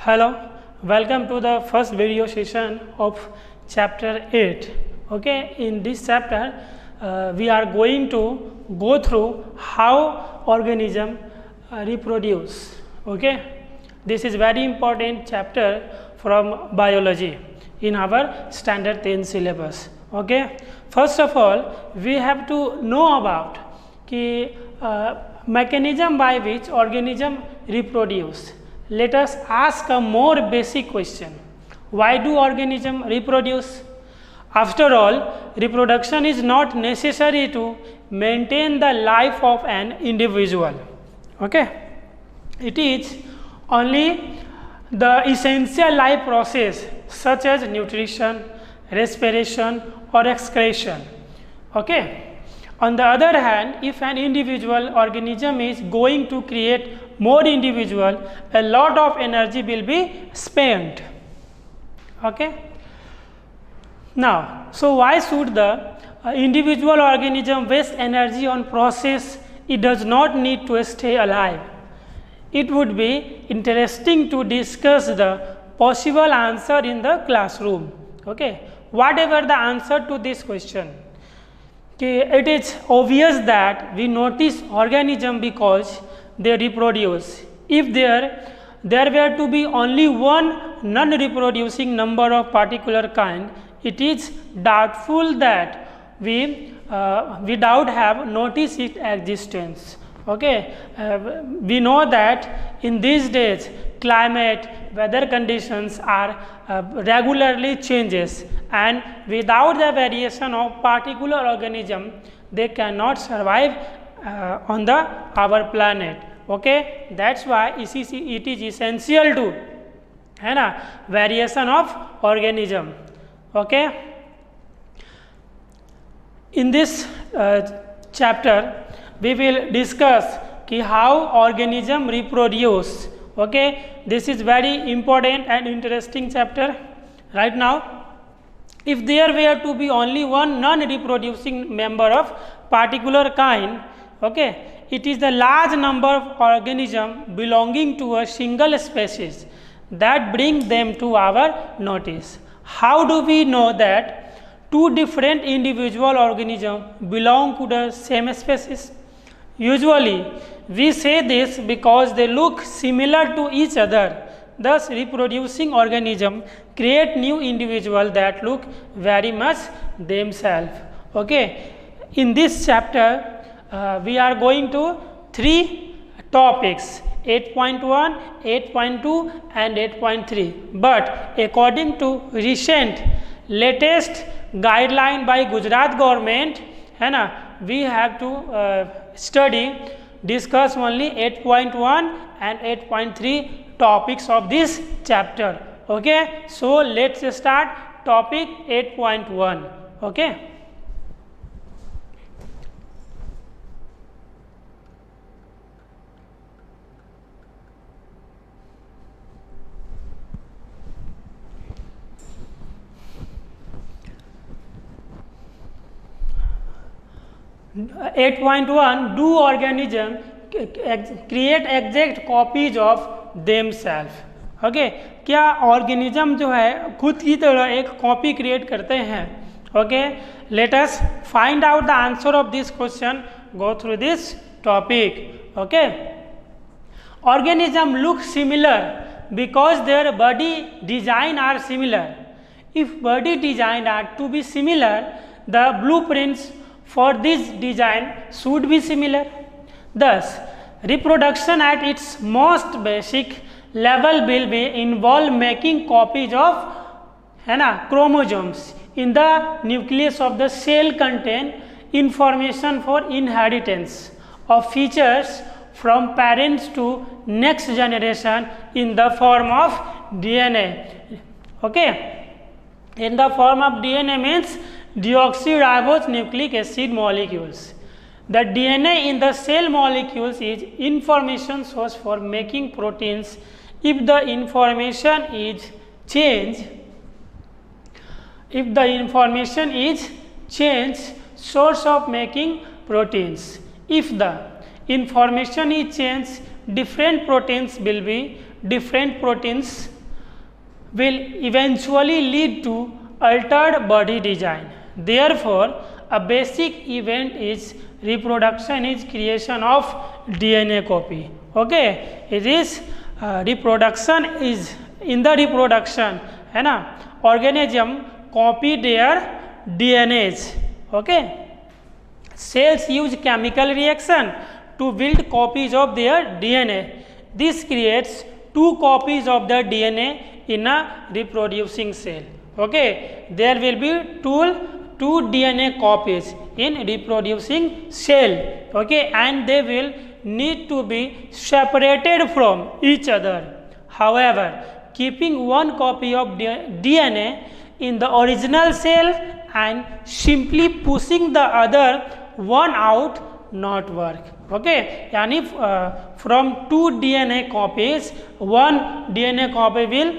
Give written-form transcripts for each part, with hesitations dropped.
Hello, welcome to the first video session of chapter 8. Okay, in this chapter we are going to go through how organism reproduce. Okay, this is very important chapter from biology in our standard 10 syllabus. Okay, first of all we have to know about ki mechanism by which organism reproduce. Let us ask a more basic question. Why do organisms reproduce? After all, reproduction is not necessary to maintain the life of an individual. Okay? It is only the essential life process such as nutrition, respiration or excretion. Okay? On the other hand, if an individual organism is going to create more individual, a lot of energy will be spent. Okay. Now, so why should the individual organism waste energy on process it does not need to stay alive? It would be interesting to discuss the possible answer in the classroom. Okay. Whatever the answer to this question, it is obvious that we notice organism because they reproduce. If there were to be only one non-reproducing number of particular kind, it is doubtful that we without have noticed its existence. Okay, we know that in these days climate, weather conditions are regularly changes, and without the variation of particular organism, they cannot survive on our planet. Okay, that's why it is essential to variation of organism. Okay, in this chapter we will discuss how organism reproduce. Okay, this is very important and interesting chapter. Right now, if there were to be only one non-reproducing member of particular kind, okay, it is the large number of organisms belonging to a single species that bring them to our notice. How do we know that two different individual organisms belong to the same species? Usually, we say this because they look similar to each other. Thus, reproducing organisms create new individuals that look very much themselves. Okay, in this chapter, we are going to three topics: 8.1, 8.2 and 8.3. But according to recent latest guideline by Gujarat government, we have to discuss only 8.1 and 8.3 topics of this chapter. Okay, so let's start topic 8.1. Okay. Do organisms create exact copies of themselves? Okay, क्या organism जो है खुद की तरह एक copy create करते हैं? Okay, let us find out the answer of this question. Go through this topic. Okay, organisms look similar because their body design are similar. If body design are to be similar, the blueprints for this design should be similar. Thus, reproduction at its most basic level will be involve making copies of chromosomes in the nucleus of the cell contain information for inheritance of features from parents to next generation in the form of DNA. Okay, in the form of DNA means deoxyribose nucleic acid molecules. The DNA in the cell molecules is information source for making proteins. If the information is changed, source of making proteins. If the information is changed, different proteins will be different proteins will eventually lead to altered body design. Therefore, a basic event is reproduction is creation of DNA copy. Okay, it is reproduction is in the reproduction, है ना, organism copy their DNAs. Okay, cells use chemical reaction to build copies of their DNA. This creates two copies of the DNA in a reproducing cell. Okay, there will be two DNA copies in reproducing cell. Okay, and they will need to be separated from each other. However, keeping one copy of DNA in the original cell and simply pushing the other one out not work. Okay, यानी from two DNA copies, one DNA copy will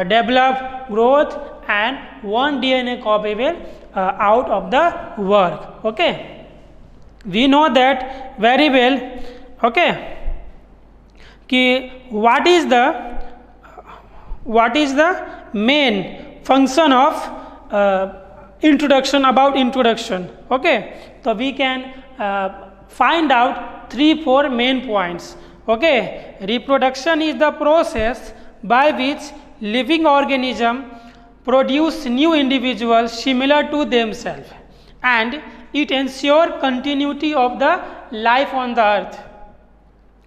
develop growth and one DNA copy will out of the work. Okay, we know that very well. Okay, कि what is the main function of introduction, about introduction. Okay, so we can find out 3-4 main points. Okay, reproduction is the process by which living organism produce new individuals similar to themselves, and it ensure continuity of the life on the earth.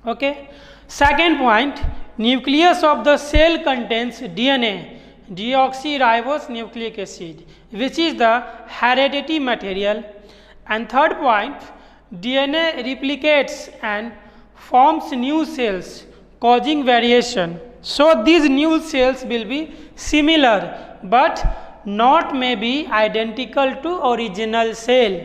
Okay, second point, nucleus of the cell contains DNA, deoxyribose nucleic acid, which is the hereditary material. And third point, DNA replicates and forms new cells causing variation. So these new cells will be similar but not may be identical to original cell.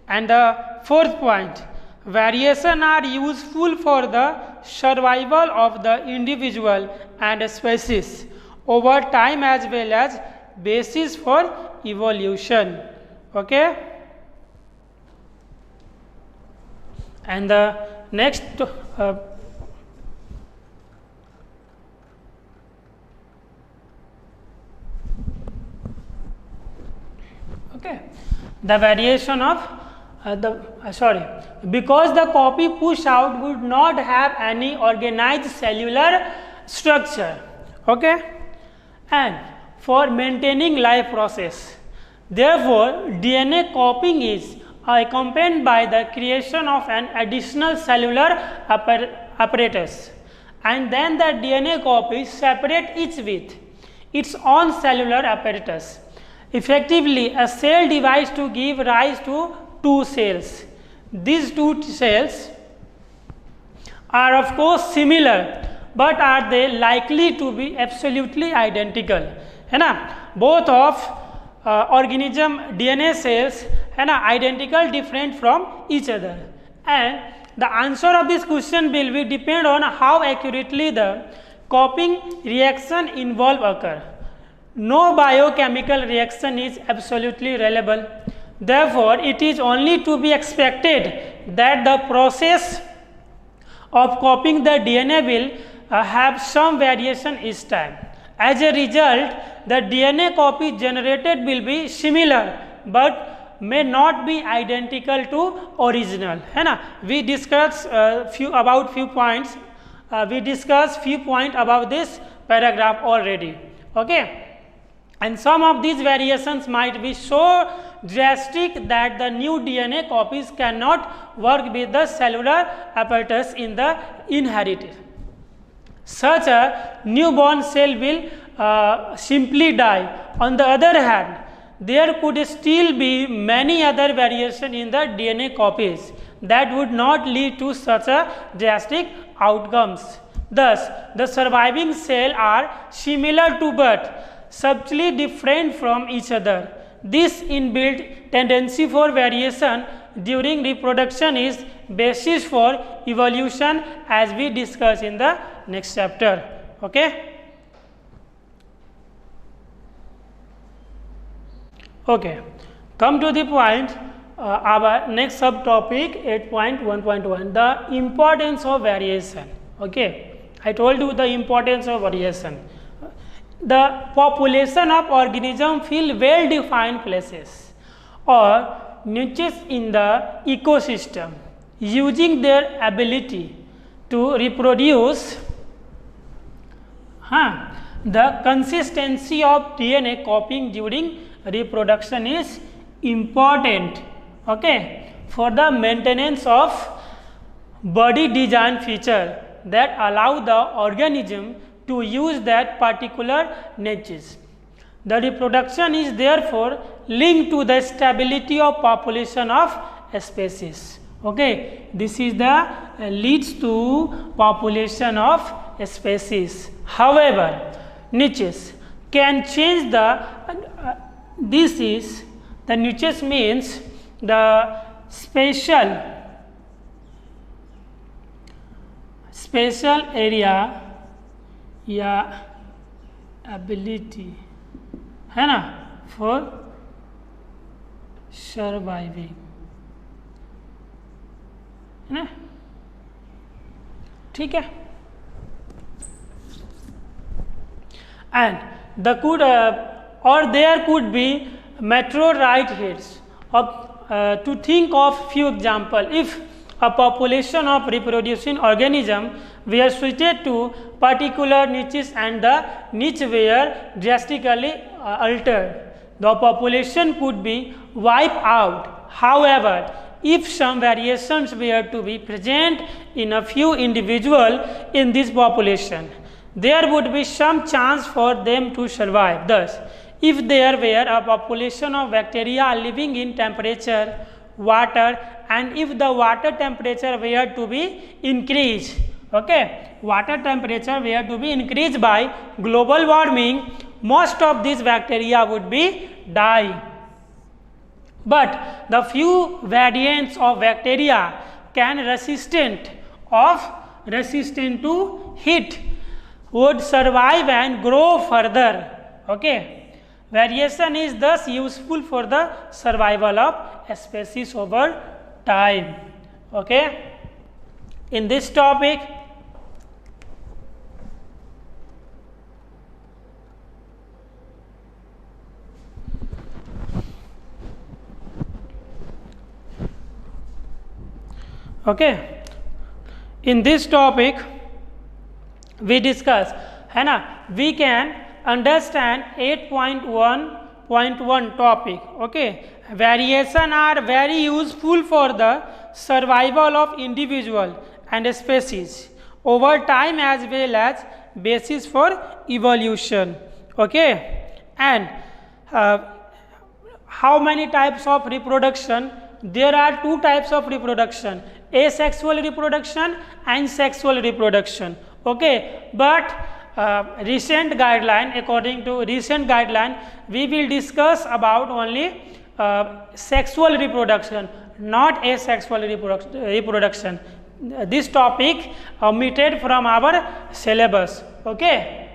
And the fourth point, variation are useful for the survival of the individual and species over time as well as basis for evolution. Okay, and the next okay, the variation of because the copy push out would not have any organized cellular structure. Okay, and for maintaining life process, therefore DNA copying is accompanied by the creation of an additional cellular apparatus, and then the DNA copies separate each with its own cellular apparatus. Effectively, a cell divides to give rise to two cells. These two cells are of course similar, but are they likely to be absolutely identical? है ना, both of organism DNA cells है ना identical, different from each other. And the answer of this question will be depend on how accurately the copying reaction involved occur. No biochemical reaction is absolutely reliable. Therefore, it is only to be expected that the process of copying the DNA will have some variation each time. As a result, the DNA copy generated will be similar but may not be identical to original. है ना, we discussed few points. We discussed few points about this paragraph already. Okay. And some of these variations might be so drastic that the new DNA copies cannot work with the cellular apparatus in the inherited. Such a newborn cell will simply die. On the other hand, there could still be many other variations in the DNA copies that would not lead to such a drastic outcomes. Thus, the surviving cells are similar to but subtly different from each other. This inbuilt tendency for variation during reproduction is basis for evolution, as we discuss in the next chapter. Okay. Okay. Come to the point. Our next subtopic 8.1.1, the importance of variation. Okay. I told you the importance of variation. the population of organism fill well defined places or niches in the ecosystem using their ability to reproduce. The consistency of DNA copying during reproduction is important, okay, for the maintenance of body design feature that allow the organism to use that particular niches. The reproduction is therefore linked to the stability of population of species. Okay, this is the leads to population of species. However, niches can change the this is the niches means the spatial area या ability है ना for surviving, है ना, ठीक है. And the could or there could be meteorite hits. To think of few example, if a population of reproducing organism were suited to particular niches and the niche were drastically altered, the population could be wiped out. However, if some variations were to be present in a few individuals in this population, there would be some chance for them to survive. Thus, if there were a population of bacteria living in temperature, water, and if the water temperature were to be increased, okay, water temperature were to be increased by global warming, most of these bacteria would be die. But the few variants of bacteria can resistant to heat would survive and grow further. Okay, variation is thus useful for the survival of species over time. Okay, in this topic we discuss, है ना, we can understand 8.1.1 topic. Okay, variation are very useful for the survival of individual and species over time as well as basis for evolution. Okay, and how many types of reproduction? There are two types of reproduction, asexual reproduction and sexual reproduction. Okay, but recent guideline, according to recent guideline, we will discuss about only sexual reproduction, not asexual reproduction. This topic omitted from our syllabus. Okay.